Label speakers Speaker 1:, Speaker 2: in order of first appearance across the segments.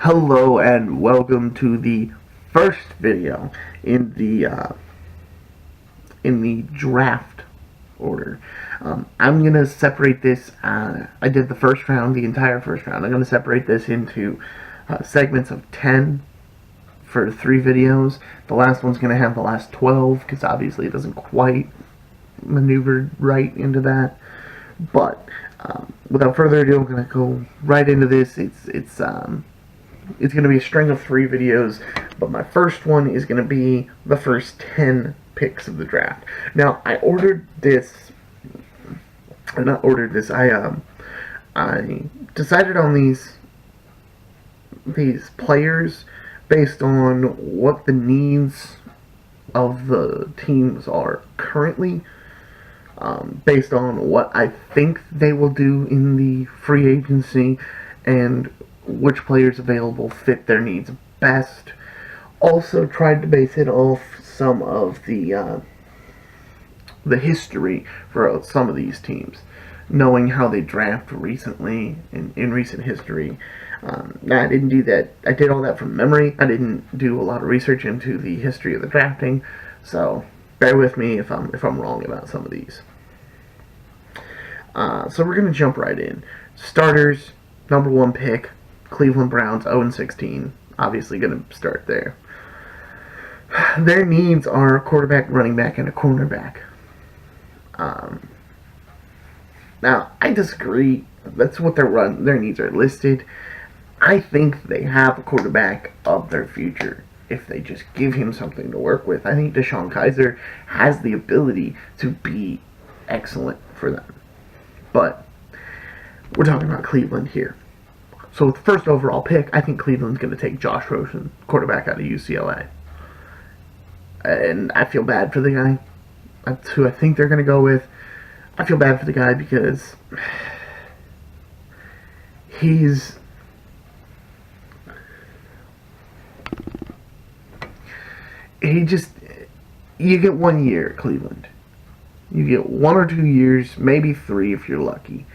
Speaker 1: Hello and welcome to the first video in the draft order. I'm gonna separate this. I did the first round, the entire first round. I'm gonna separate this into segments of 10 for 3 videos. The last one's gonna have the last 12 because obviously it doesn't quite maneuver right into that. But without further ado, I'm gonna go right into this. It's going to be a string of 3 videos, but my first one is going to be the first 10 picks of the draft. Now, I decided on these players based on what the needs of the teams are currently, based on what I think they will do in the free agency, and which players available fit their needs best. Also tried to base it off some of the history for some of these teams, knowing how they draft recently in recent history. Now, I didn't do that. I did all that from memory. I didn't do a lot of research into the history of the drafting, so bear with me if I'm wrong about some of these. So we're gonna jump right in. Starters, number 1 pick, Cleveland Browns, 0-16. Obviously going to start there. Their needs are a quarterback, running back, and a cornerback. Now, I disagree. That's what their needs are listed. I think they have a quarterback of their future if they just give him something to work with. I think DeShone Kizer has the ability to be excellent for them. But we're talking about Cleveland here. So with the first overall pick, I think Cleveland's going to take Josh Rosen, quarterback out of UCLA. And I feel bad for the guy. That's who I think they're going to go with. I feel bad for the guy because he's... You get 1 year at Cleveland. You get 1 or 2 years, maybe 3 if you're lucky,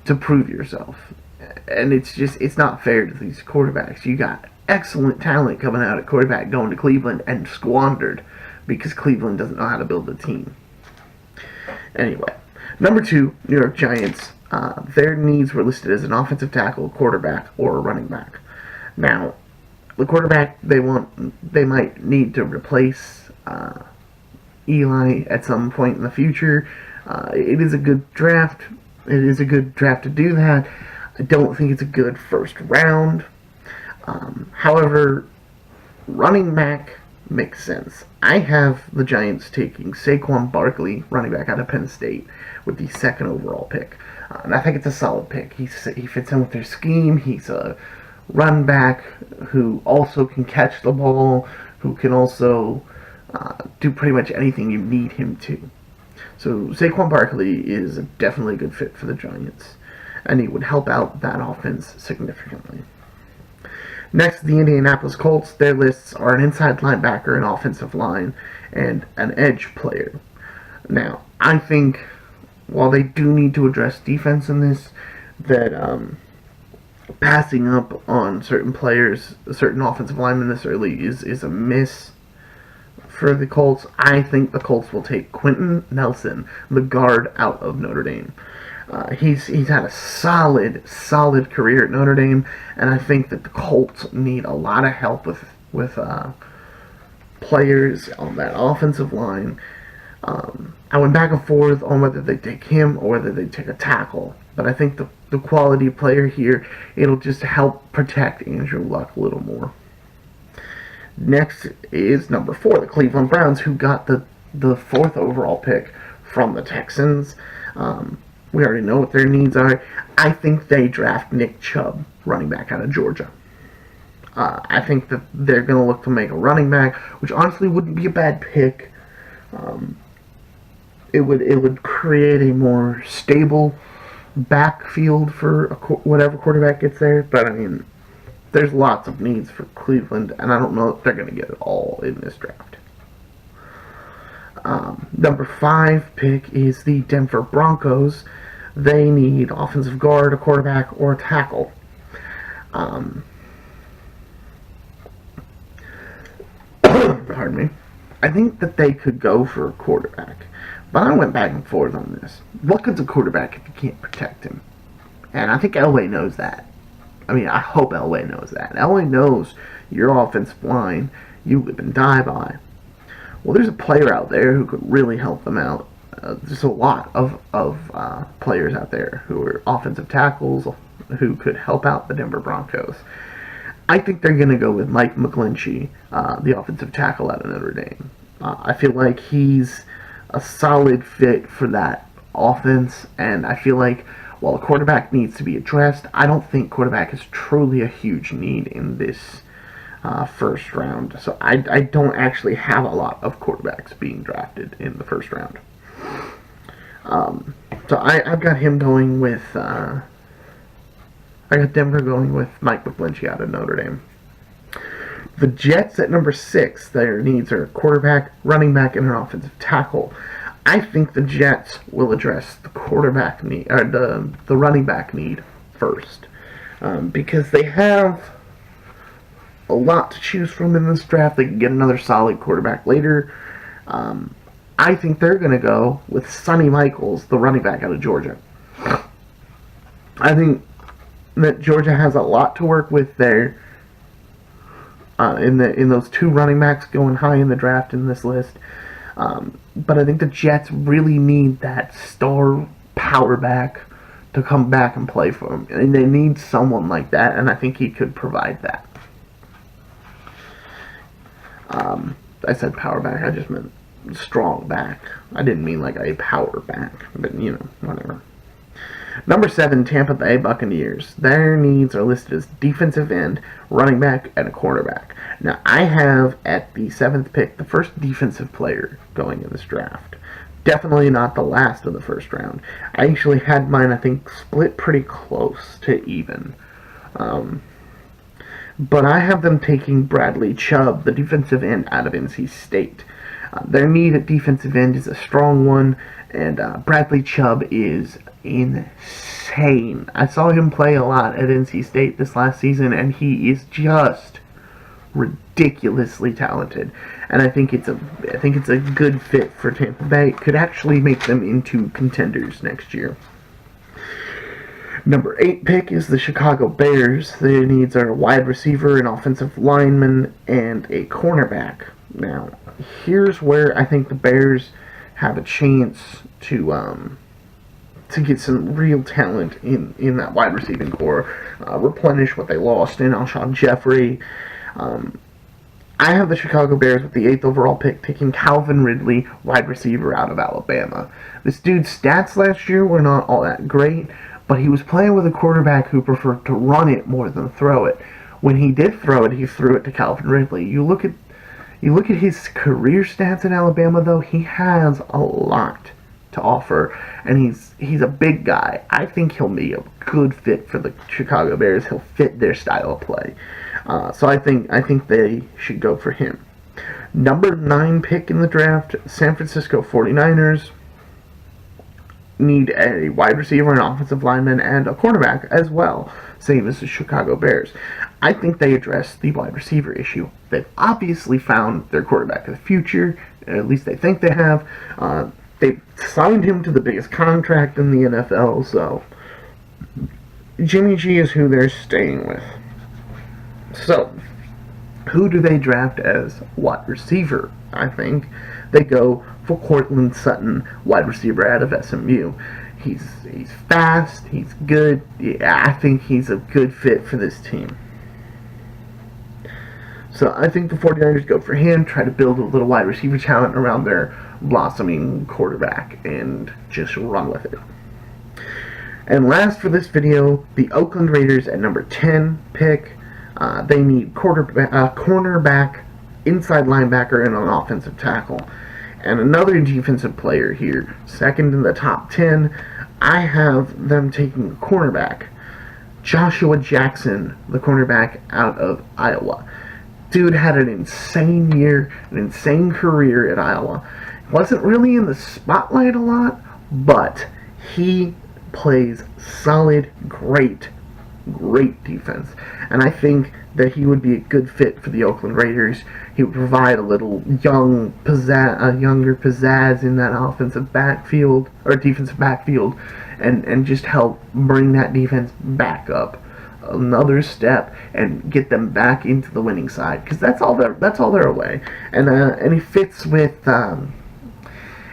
Speaker 1: to prove yourself. And it's not fair to these quarterbacks. You got excellent talent coming out at quarterback going to Cleveland and squandered because Cleveland doesn't know how to build a team. Anyway, number 2, New York Giants. Their needs were listed as an offensive tackle, quarterback, or a running back. Now, the quarterback they might need to replace Eli at some point in the future. It is a good draft. It is a good draft to do that. I don't think it's a good first round. However, running back makes sense. I have the Giants taking Saquon Barkley, running back out of Penn State, with the 2nd overall pick. And I think it's a solid pick. He fits in with their scheme. He's a run back who also can catch the ball, who can also do pretty much anything you need him to. So Saquon Barkley is definitely a good fit for the Giants, and he would help out that offense significantly. Next, the Indianapolis Colts. Their lists are an inside linebacker, an offensive line, and an edge player. Now, I think while they do need to address defense in this, that passing up on certain players, certain offensive linemen this early is a miss for the Colts. I think the Colts will take Quentin Nelson, the guard out of Notre Dame. He's had a solid career at Notre Dame, and I think that the Colts need a lot of help with players on that offensive line. I went back and forth on whether they take him or whether they take a tackle, but I think the quality player here, it'll just help protect Andrew Luck a little more. Next is number 4, the Cleveland Browns, who got the 4th overall pick from the Texans. We already know what their needs are. I think they draft Nick Chubb, running back out of Georgia. I think that they're going to look to make a running back, which honestly wouldn't be a bad pick. It would create a more stable backfield for whatever quarterback gets there. But I mean, there's lots of needs for Cleveland, and I don't know if they're going to get it all in this draft. Number 5 pick is the Denver Broncos. They need offensive guard, a quarterback, or a tackle. pardon me, I think that they could go for a quarterback. But I went back and forth on this. What good's a quarterback if you can't protect him? And I think Elway knows that. I mean, I hope Elway knows that. Elway knows your offensive line you live and die by. Well, there's a player out there who could really help them out. There's a lot of players out there who are offensive tackles who could help out the Denver Broncos. I think they're going to go with Mike McGlinchey, the offensive tackle out of Notre Dame. I feel like he's a solid fit for that offense, and I feel like while a quarterback needs to be addressed, I don't think quarterback is truly a huge need in this first round. So I don't actually have a lot of quarterbacks being drafted in the first round. So I've got him going with... I got Denver going with Mike McGlinchey out of Notre Dame. The Jets at number 6, their needs are quarterback, running back, and an offensive tackle. I think the Jets will address the quarterback need, or the running back need first, because they have a lot to choose from in this draft. They can get another solid quarterback later. I think they're going to go with Sonny Michaels, the running back out of Georgia. I think that Georgia has a lot to work with there in those two running backs going high in the draft in this list. But I think the Jets really need that star power back to come back and play for them. And they need someone like that, and I think he could provide that. I said power back, I just meant strong back. I didn't mean like a power back, but you know, whatever. Number 7, Tampa Bay Buccaneers. Their needs are listed as defensive end, running back, and a quarterback. Now, I have at the 7th pick the first defensive player going in this draft. Definitely not the last of the first round. I actually had mine, I think, split pretty close to even. But I have them taking Bradley Chubb, the defensive end out of NC State. Their need at defensive end is a strong one, and Bradley Chubb is insane. I saw him play a lot at NC State this last season, and he is just ridiculously talented. And I think it's a good fit for Tampa Bay. It could actually make them into contenders next year. Number 8 pick is the Chicago Bears. Their needs are a wide receiver, an offensive lineman, and a cornerback. Now, here's where I think the Bears have a chance to get some real talent in that wide receiving core, replenish what they lost in Alshon Jeffrey. I have the Chicago Bears with the 8th overall pick, taking Calvin Ridley, wide receiver out of Alabama. This dude's stats last year were not all that great, but he was playing with a quarterback who preferred to run it more than throw it. When he did throw it, he threw it to Calvin Ridley. You look at his career stats in Alabama, though, he has a lot to offer, and he's a big guy. I think he'll be a good fit for the Chicago Bears. He'll fit their style of play. So I think they should go for him. Number 9 pick in the draft, San Francisco 49ers need a wide receiver, an offensive lineman, and a quarterback as well, same as the Chicago Bears. I think they address the wide receiver issue. They've obviously found their quarterback of the future, at least they think they have. They've signed him to the biggest contract in the NFL, so Jimmy G is who they're staying with. So, who do they draft as wide receiver? I think they go for Courtland Sutton, wide receiver out of SMU. He's fast, he's good. Yeah, I think he's a good fit for this team. So I think the 49ers go for him, try to build a little wide receiver talent around their blossoming quarterback, and just run with it. And last for this video, the Oakland Raiders at number 10 pick. They need cornerback, inside linebacker, and an offensive tackle. And another defensive player here, second in the top 10. I have them taking a cornerback. Joshua Jackson, the cornerback out of Iowa. Dude had an insane year, an insane career at Iowa. Wasn't really in the spotlight a lot, but he plays solid, great defense. And I think that he would be a good fit for the Oakland Raiders. He would provide a little younger pizzazz in that offensive backfield or defensive backfield, and just help bring that defense back up another step and get them back into the winning side, because that's all their way. And he fits with John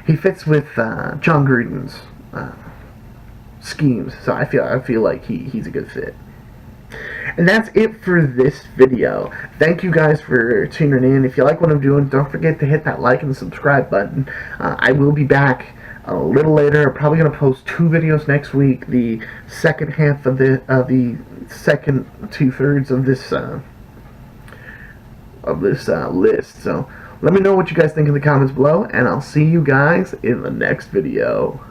Speaker 1: Gruden's schemes, so I feel like he's a good fit. And that's it for this video. Thank you guys for tuning in. If you like what I'm doing, don't forget to hit that like and subscribe button. I will be back a little later. I'm probably going to post 2 videos next week. The second half of the second 2/3 of this list. So let me know what you guys think in the comments below, and I'll see you guys in the next video.